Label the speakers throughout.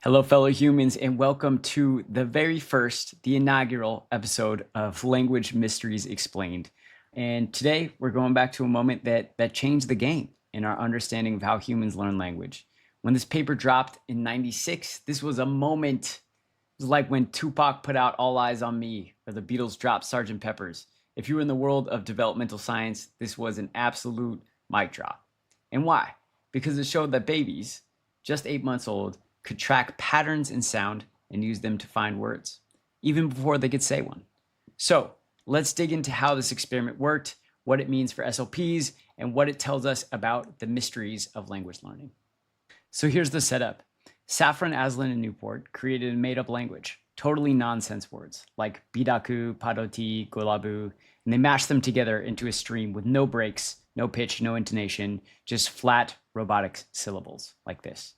Speaker 1: Hello, fellow humans, and welcome to the inaugural episode of Language Mysteries Explained. And today we're going back to a moment that changed the game in our understanding of how humans learn language. When this paper dropped in 96, this was a moment. It was like when Tupac put out All Eyes on Me or the Beatles dropped Sgt. Pepper's. If you were in the world of developmental science, this was an absolute mic drop. And why? Because it showed that babies, just 8 months old, could track patterns in sound and use them to find words, even before they could say one. So let's dig into how this experiment worked, what it means for SLPs, and what it tells us about the mysteries of language learning. So here's the setup. Saffran, Aslin, and Newport created a made-up language, totally nonsense words like bidaku, padoti, golabu, and they mashed them together into a stream with no breaks, no pitch, no intonation, just flat robotic syllables like this.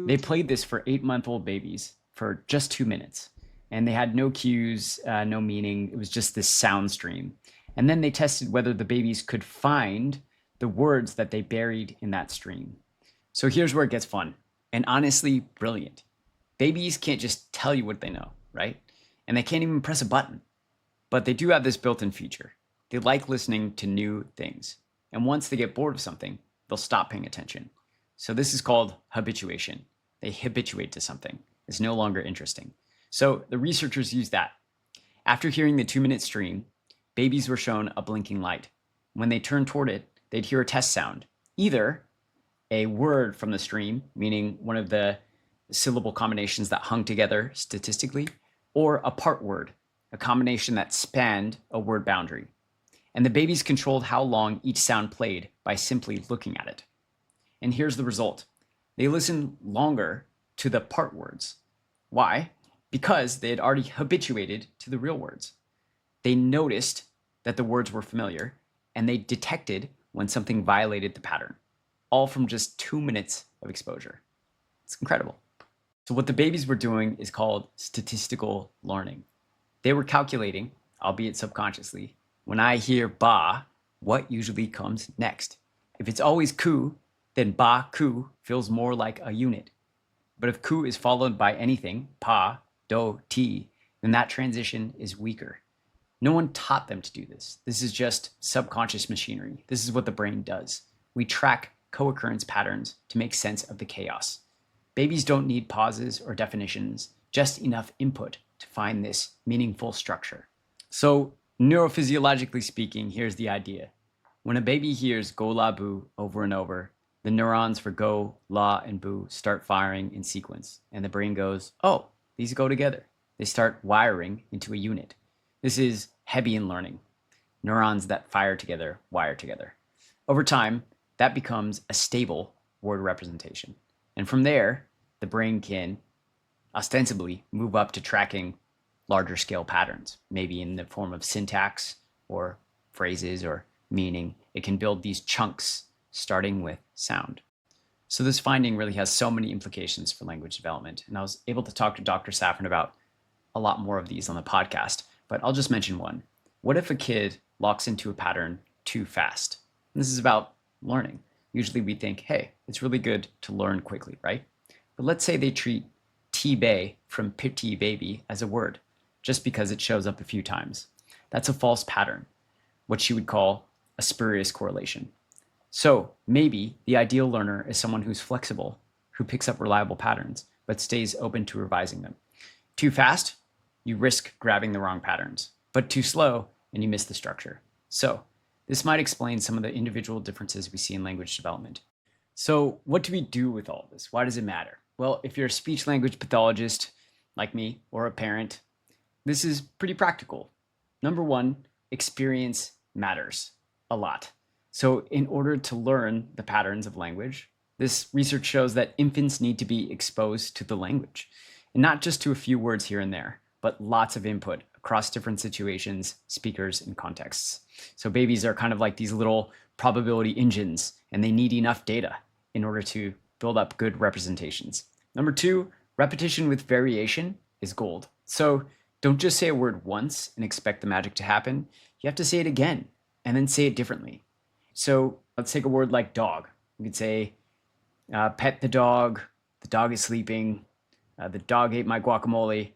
Speaker 1: They played this for 8-month-old babies for just 2 minutes, and they had no cues, no meaning. It was just this sound stream. And then they tested whether the babies could find the words that they buried in that stream. So here's where it gets fun and honestly brilliant. Babies can't just tell you what they know, right? And they can't even press a button. But they do have this built-in feature. They like listening to new things. And once they get bored of something, they'll stop paying attention. So this is called habituation. They habituate to something. It's no longer interesting. So the researchers used that. After hearing the 2-minute stream, babies were shown a blinking light. When they turned toward it, they'd hear a test sound, either a word from the stream, meaning one of the syllable combinations that hung together statistically, or a part word, a combination that spanned a word boundary. And the babies controlled how long each sound played by simply looking at it. And here's the result. They listened longer to the part words. Why? Because they had already habituated to the real words. They noticed that the words were familiar, and they detected when something violated the pattern, all from just 2 minutes of exposure. It's incredible. So what the babies were doing is called statistical learning. They were calculating, albeit subconsciously, when I hear ba, what usually comes next. If it's always ku, then ba ku feels more like a unit. But if ku is followed by anything, pa, do, ti, then that transition is weaker. No one taught them to do this. This is just subconscious machinery. This is what the brain does. We track co-occurrence patterns to make sense of the chaos. Babies don't need pauses or definitions, just enough input to find this meaningful structure. So neurophysiologically speaking, here's the idea. When a baby hears go la boo over and over, the neurons for go, la, and boo start firing in sequence, and the brain goes, oh, these go together. They start wiring into a unit. This is Hebbian learning. Neurons that fire together, wire together. Over time, that becomes a stable word representation. And from there, the brain can ostensibly move up to tracking larger scale patterns, maybe in the form of syntax or phrases or meaning. It can build these chunks starting with sound. So this finding really has so many implications for language development. And I was able to talk to Dr. Saffran about a lot more of these on the podcast, but I'll just mention one. What if a kid locks into a pattern too fast? And this is about learning. Usually we think, hey, it's really good to learn quickly, right? But let's say they treat T-bay from petit baby as a word, just because it shows up a few times. That's a false pattern, what she would call a spurious correlation. So maybe the ideal learner is someone who's flexible, who picks up reliable patterns, but stays open to revising them. Too fast, you risk grabbing the wrong patterns, but too slow, and you miss the structure. So this might explain some of the individual differences we see in language development. So what do we do with all this? Why does it matter? Well, if you're a speech language pathologist like me or a parent, this is pretty practical. Number one, experience matters a lot. So in order to learn the patterns of language, this research shows that infants need to be exposed to the language, and not just to a few words here and there, but lots of input across different situations, speakers, and contexts. So babies are kind of like these little probability engines, and they need enough data in order to build up good representations. Number two, repetition with variation is gold. So don't just say a word once and expect the magic to happen. You have to say it again and then say it differently. So Let's take a word like dog. We could say, pet the dog is sleeping, the dog ate my guacamole.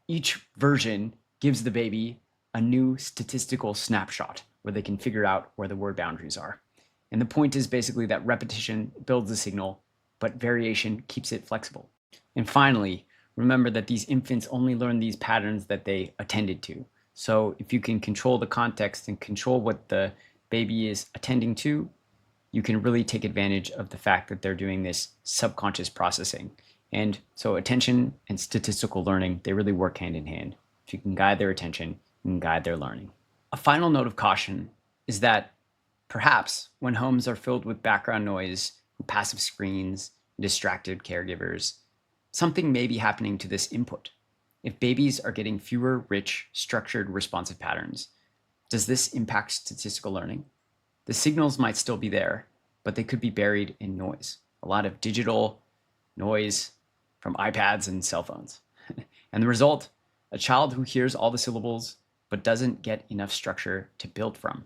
Speaker 1: Each version gives the baby a new statistical snapshot where they can figure out where the word boundaries are. And the point is basically that repetition builds the signal, but variation keeps it flexible. And finally, remember that these infants only learn these patterns that they attended to. So if you can control the context and control what the baby is attending to, you can really take advantage of the fact that they're doing this subconscious processing. And so attention and statistical learning, they really work hand in hand. If you can guide their attention, you can guide their learning. A final note of caution is that perhaps when homes are filled with background noise, passive screens, distracted caregivers, something may be happening to this input. If babies are getting fewer rich, structured, responsive patterns, does this impact statistical learning? The signals might still be there, but they could be buried in noise. A lot of digital noise from iPads and cell phones. And the result, a child who hears all the syllables but doesn't get enough structure to build from.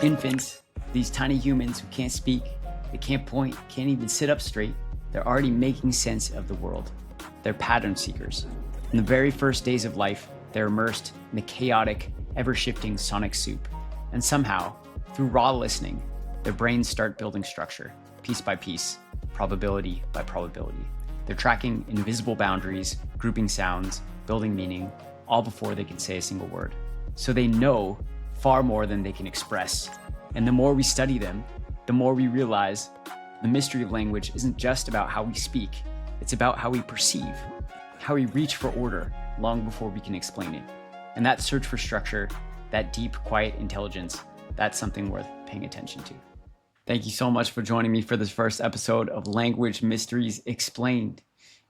Speaker 1: Infants, these tiny humans who can't speak, they can't point, can't even sit up straight, they're already making sense of the world. They're pattern seekers. In the very first days of life, they're immersed in the chaotic, ever-shifting sonic soup. And somehow, through raw listening, their brains start building structure, piece by piece, probability by probability. They're tracking invisible boundaries, grouping sounds, building meaning, all before they can say a single word. So they know far more than they can express. And the more we study them, the more we realize the mystery of language isn't just about how we speak, it's about how we perceive, how we reach for order long before we can explain it. And that search for structure, that deep, quiet intelligence, that's something worth paying attention to. Thank you so much for joining me for this first episode of Language Mysteries Explained.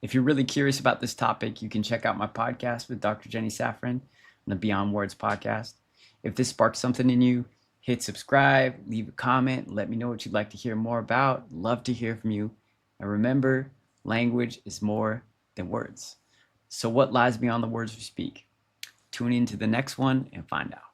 Speaker 1: If you're really curious about this topic, you can check out my podcast with Dr. Jenny Saffran on the Beyond Words podcast. If this sparks something in you, hit subscribe, leave a comment, let me know what you'd like to hear more about. Love to hear from you. And remember, language is more than words. So what lies beyond the words we speak? Tune in to the next one and find out.